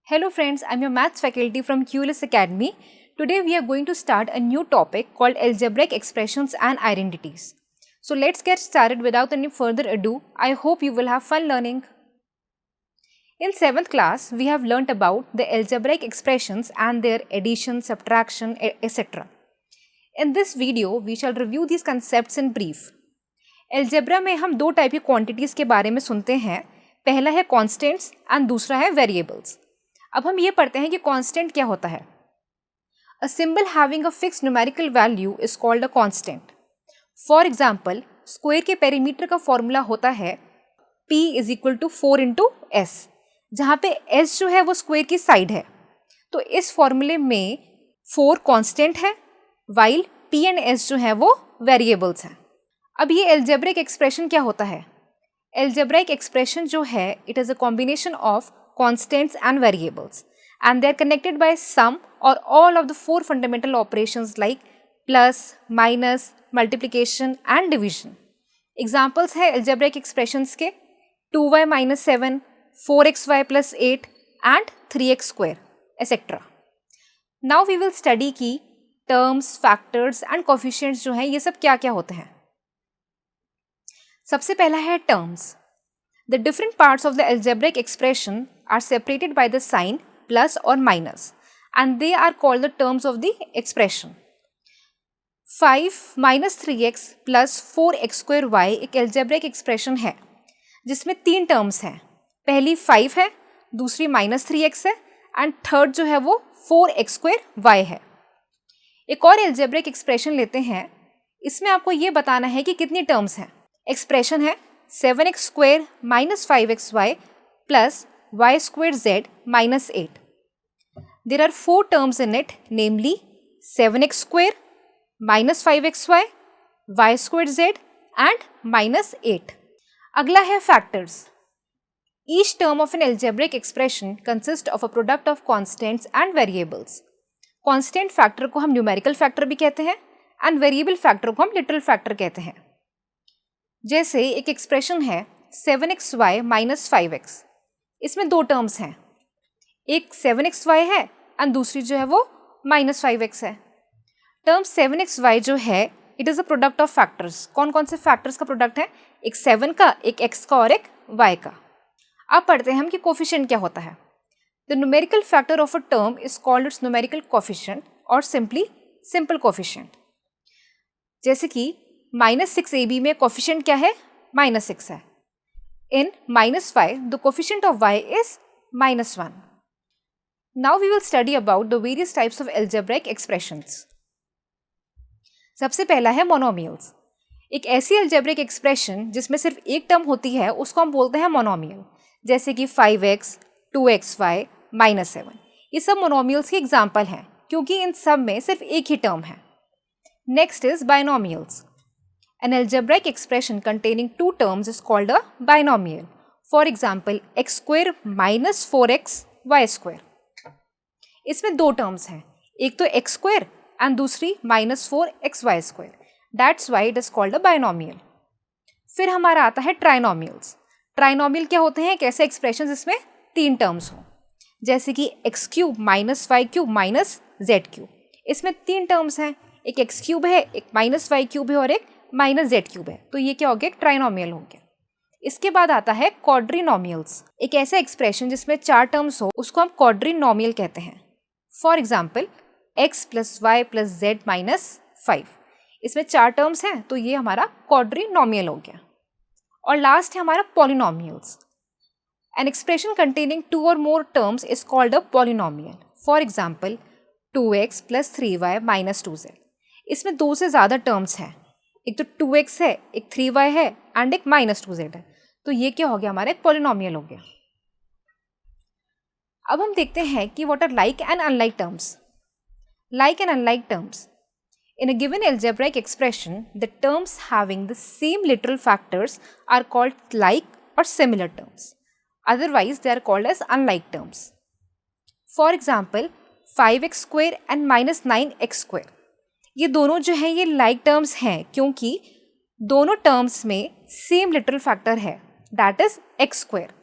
Hello friends, I'm your maths faculty from QLS Academy. Today we are going to start a new topic called algebraic expressions and identities. So let's get started without any further ado. I hope you will have fun learning. In 7th class, we have learnt about the algebraic expressions and their addition, subtraction, etc. In this video, we shall review these concepts in brief. Algebra में हम दो type की quantities के बारे में सुनते हैं. पहला है कॉन्स्टेंट्स एंड दूसरा है वेरिएबल्स. अब हम ये पढ़ते हैं कि कांस्टेंट क्या होता है. A symbol having a fixed numerical value is called a constant. For example, square के पेरीमीटर का फॉर्मूला होता है p is equal to 4 into s, जहाँ पे s जो है वो स्क्वायर की साइड है. तो इस फॉर्मूले में 4 कांस्टेंट है वाइल p एंड s जो है वो वेरिएबल्स हैं. अब ये एल्जेब्रिक एक्सप्रेशन क्या होता है? एल्जेब्रिक एक्सप्रेशन जो है it is a combination of constants and variables, and they are connected by sum or all of the 4 fundamental operations like plus, minus, multiplication and division. Examples है algebraic expressions के 2y minus 7, 4xy plus 8 and 3x square etc. Now we will study की terms, factors and coefficients जो हैं ये सब क्या क्या होते हैं. सबसे पहला है terms. The different parts of the algebraic expression are separated by the sign plus or minus, and they are called the terms of the expression. 5 minus 3x plus 4x square y एक algebraic expression है जिसमें 3 terms हैं. पहली 5 है, दूसरी minus 3x है and third जो है वो 4x square y है. एक और algebraic expression लेते हैं. इसमें आपको ये बताना है कि कितनी terms हैं. expression है 7x square minus 5xy plus y squared z minus 8. There are 4 terms in it, namely 7x square minus 5xy, y squared z and minus 8. अगला है factors. Each term of an algebraic expression consists of a product of constants and variables. Constant factor को हम numerical factor भी कहते हैं and variable factor को हम literal factor कहते हैं. जैसे एक एक्सप्रेशन है 7xy minus 5x. इसमें 2 टर्म्स हैं, एक 7xy है एंड दूसरी जो है वो minus 5x है. टर्म 7xy जो है it is a product of factors. कौन कौन से फैक्टर्स का प्रोडक्ट है? एक 7 का, एक x का और एक y का. अब पढ़ते हैं हम कि कोफिशिएंट क्या होता है. The numerical factor of a term is called its numerical coefficient और सिंपली सिंपल कोफिशिएंट. जैसे कि -6ab में कोफिशिएंट क्या है? -6 है. In -5 the coefficient of y is -1. Now we will study about the various types of algebraic expressions. सबसे पहला है मोनोमियल्स. एक ऐसी algebraic expression जिसमें सिर्फ एक टर्म होती है उसको हम बोलते हैं मोनोमियल. जैसे कि 5x, 2xy, -7. ये सब मोनोमियल्स के एग्जाम्पल हैं क्योंकि इन सब में सिर्फ एक ही टर्म है. Next is binomials. An algebraic expression containing 2 terms is called a binomial. For example, x square minus 4x y square. इसमें 2 terms हैं, एक तो x square and दूसरी minus 4x y square. That's why it is called a binomial. फिर हमारा आता है trinomials. Trinomial क्या होते हैं? एक ऐसे expressions जिसमें 3 terms हों, जैसे कि x cube minus y cube minus z cube. इसमें 3 terms हैं, एक x cube है, एक minus y cube है और एक माइनस जेड क्यूब है. तो ये क्या हो गया? एक ट्राइनोमियल हो गया. इसके बाद आता है क्वाड्रिनोमियल्स. एक ऐसा एक्सप्रेशन जिसमें 4 टर्म्स हो उसको हम क्वाड्रिनोमियल कहते हैं. For example x plus y plus z minus 5. इसमें 4 टर्म्स हैं तो ये हमारा क्वाड्रिनोमियल हो गया. और लास्ट है हमारा पॉलिनोमियल्स. एन एक्सप्रेशन कंटेनिंग 2 और मोर terms is called a polynomial. For example 2x plus 3y minus 2z. इसमें 2 से ज़्यादा टर्म्स हैं, एक तो 2x है, एक 3y है एंड एक -2z है. तो ये क्या हो गया? हमारा एक पॉलिनोमियल हो गया. अब हम देखते हैं कि what are like and unlike terms. Like and unlike terms. In a given algebraic expression, the terms having the same literal factors are called like or similar terms. Otherwise, they are called as unlike terms. For example, 5x square and -9x square. ये दोनों जो हैं ये like terms हैं क्योंकि दोनों terms में same literal factor है, दैट इज एक्स स्क्वायर.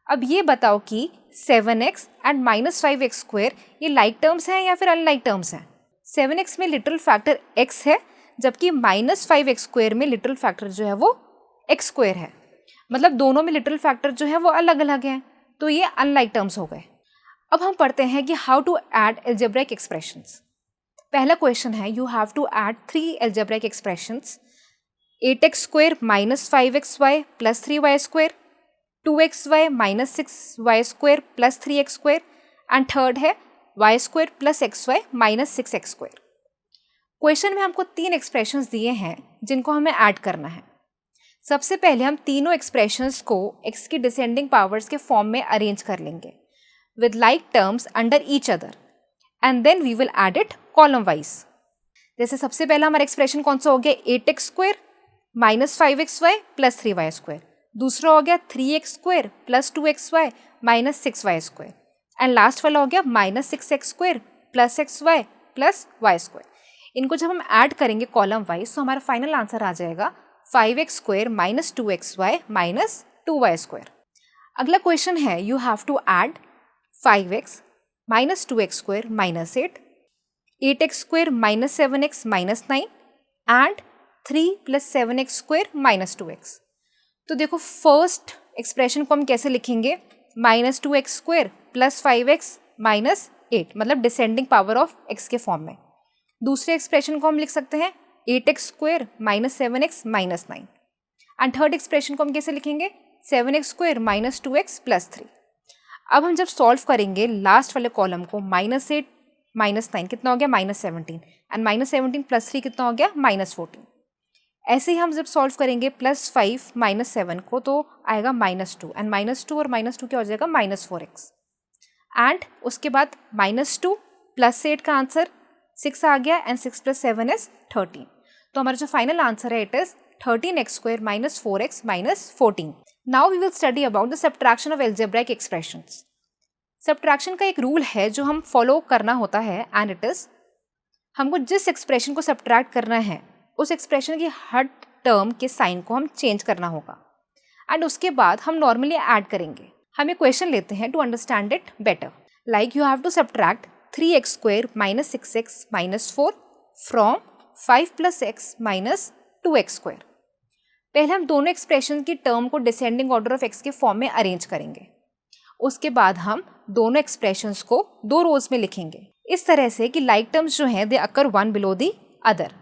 अब ये बताओ कि 7x एंड -5x² ये लाइक टर्म्स हैं या फिर अनलाइक टर्म्स हैं। 7x में लिटरल फैक्टर x है, जबकि -5x² में लिटरल फैक्टर जो है वो x² है। मतलब दोनों में लिटरल फैक्टर जो है वो अलग अलग हैं, तो ये अनलाइक टर्म्स हो गए। अब हम पढ़ते हैं कि how to add algebraic expressions. पहला क्वेश्चन है, you have to add 3 algebraic expressions, 8x² -5xy + 3y², 2xy -6y² + 3x², and third है y² + xy -6x²। क्वेश्चन में हमको 3 एक्सप्रेशंस दिए हैं जिनको हमें ऐड करना है। सबसे पहले हम तीनों एक्सप्रेशंस को x की डिसेंडिंग पावर्स के फॉर्म में अरेंज कर लेंगे with like terms under each other, and then we will add it column wise. जैसे सबसे पहला हमारा एक्सप्रेशन कौन सा हो गया, 8x² -5xy + 3y²। दूसरा हो गया 3x² + 2xy -6y², and last वाला हो गया -6x² + xy + y²। इनको जब हम ऐड करेंगे कॉलम वाइज तो हमारा फाइनल आंसर आ जाएगा 5x² -2xy -2y²। अगला क्वेश्चन है, you have to add 5x -2x² -8, 8x² -7x -9 and 3 + 7x² -2x। तो देखो फर्स्ट एक्सप्रेशन को हम कैसे लिखेंगे, -2x² + 5x -8, मतलब डिसेंडिंग पावर ऑफ x के फॉर्म में। दूसरे एक्सप्रेशन को हम लिख सकते हैं 8x² -7x -9, and third expression को हम कैसे लिखेंगे, 7x² -2x + 3। अब हम जब सॉल्व करेंगे लास्ट वाले कॉलम को, -8 -9 कितना हो गया, -17, एंड -17 + 3 कितना हो गया, -14। ऐसे ही हम जब सॉल्व करेंगे +5 -7 को तो आएगा -2, एंड -2 और -2 क्या हो जाएगा, -4x, एंड उसके बाद -2 + 8 का आंसर 6 आ गया, एंड 6 + 7 इज 13। तो हमारा जो फाइनल आंसर है it is 13x² -4x -14। Now we will study about the subtraction of algebraic expressions. Subtraction का एक रूल है जो हम फॉलो करना होता है, एंड इट इज हमको जिस एक्सप्रेशन को सब्ट्रैक्ट करना है उस एक्सप्रेशन की हर टर्म के साइन को हम चेंज करना होगा, एंड उसके बाद हम नॉर्मली ऐड करेंगे। हम एक क्वेश्चन लेते हैं to understand it better, like you have to subtract 3x² -6x -4 from 5 + x -2x²। पहले हम दोनों एक्सप्रेशन की टर्म को डिसेंडिंग ऑर्डर ऑफ x के फॉर्म में अरेंज करेंगे। उसके बाद हम दोनों एक्सप्रेशंस को 2 रोज में लिखेंगे, इस तरह से कि लाइक टर्म्स जो हैं दे अकर वन बिलो दी अदर।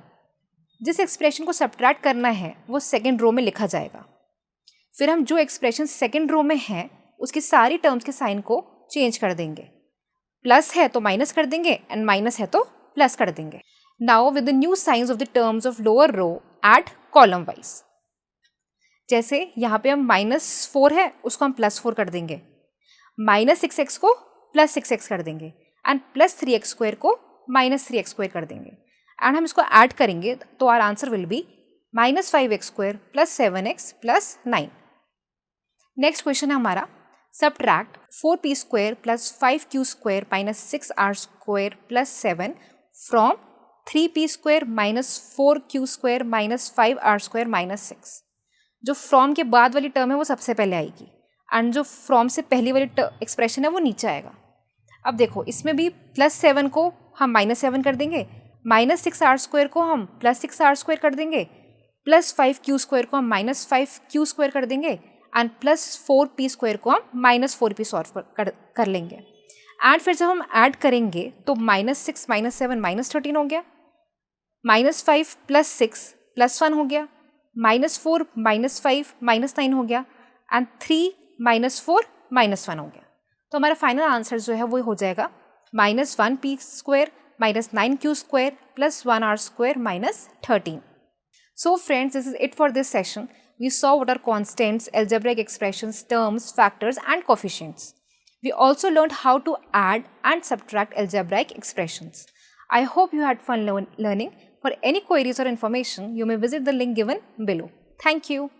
जिस एक्सप्रेशन को सब्ट्रैक्ट करना है वो सेकेंड रो में लिखा जाएगा। फिर हम जो एक्सप्रेशन सेकेंड रो में है उसकी सारी टर्म्स के साइन को चेंज कर देंगे, प्लस है तो माइनस कर देंगे, एंड माइनस है तो प्लस कर देंगे। Now with the new signs of the terms of lower row at column wise. जैसे यहाँ पे हम -4 है उसको हम +4 कर देंगे, -6x को +6x कर देंगे, एंड +3x² को -3x² कर देंगे, एंड हम इसको ऐड करेंगे तो our answer will be -5x² + 7x + 9। Next question है हमारा, subtract 4p² + 5q² -6r² + 7 from 3p² -4q² -5r² -6। जो फ्रॉम के बाद वाली टर्म है वो सबसे पहले आएगी, एंड जो फ्रॉम से पहली वाली एक्सप्रेशन है वो नीचे आएगा। अब देखो इसमें भी +7 को हम -7 कर देंगे, -6r² को हम +6r² कर देंगे, +5q² को हम -5q² कर देंगे, एंड +4p² को हम -4p सॉल्व कर लेंगे। एंड फिर जब हम ऐड करेंगे तो -6 -7 -13 हो गया, -5 + 6 +1 हो गया, -4 -5 -9 हो गया, एंड 3 -4 -1 हो गया। तो हमारा फाइनल आंसर जो है वो हो जाएगा -1p² -9q² + 1r² -13। So friends, this is it for this session. We saw what are constants, algebraic expressions, terms, factors and coefficients. We also learned how to add and subtract algebraic expressions. I hope you had fun learning. For any queries or information, you may visit the link given below. Thank you.